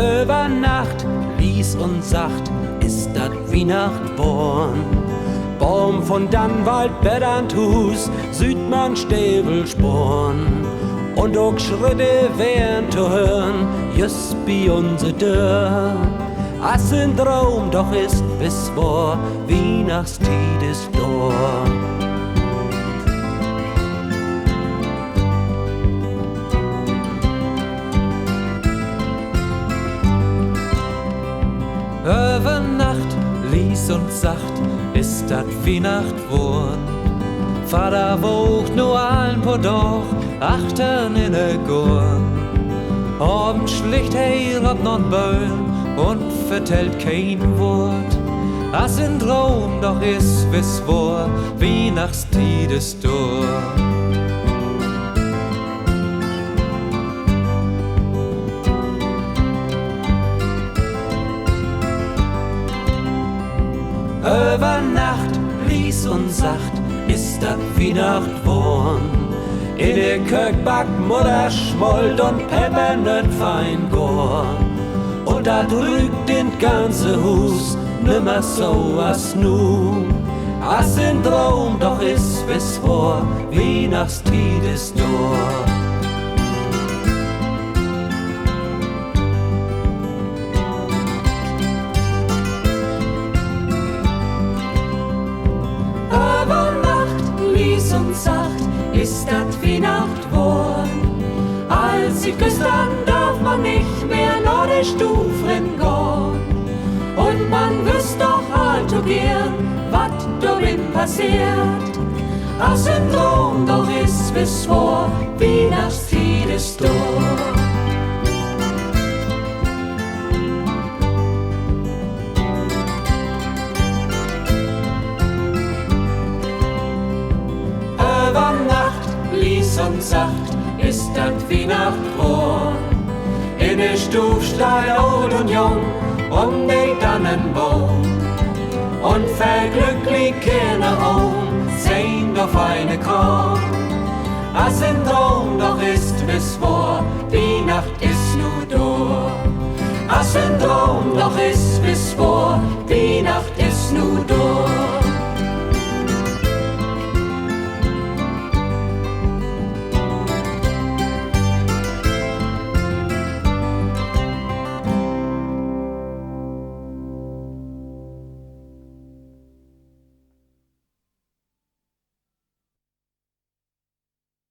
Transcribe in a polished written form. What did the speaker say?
Über Nacht, Lies und Sacht, ist dat Weihnacht born. Baum von Dannwald, Beddanthus, Südmann, Stävelsporn. Und auch Schritte wären zu hören, just bei unser Dörr. As ein Traum doch ist bis vor, Weihnachtstied ist dort. Über Nacht, Lies und Sacht, ist dat Weihnacht worn. Vater wogt nur ein paar Doch, achtern in der Gorn. Abend schlicht herab non Bölln und vertellt kein Wort. As ein Traum doch ist bis vor, Weihnachtstied ist dort. Über Nacht, Lies und Sacht, ist dat Weihnacht worn. In der Kök backt Mutter Schmold und Pepper nöt fein Gor. Und da drückt den ganze Hus nimmer so as nu. As ein Traum doch ist bis vor, Weihnachtstied ist dort. Ist dat Weihnacht worn. Als sie küsst, dann darf man nicht mehr nach der Stufen gehen. Und man wüsst doch halt so gern, wat darin passiert. As ein Traum doch ist bis vor, Weihnachtstied ist dort. Und Sacht ist dat Weihnacht worn. In der Stuf steigt old und jung den Tannenbaum. Und verglücklich Kinder sehn auf eine Korn. As ein Traum doch ist bis vor, Weihnacht ist nur da. As ein Traum doch ist bis vor,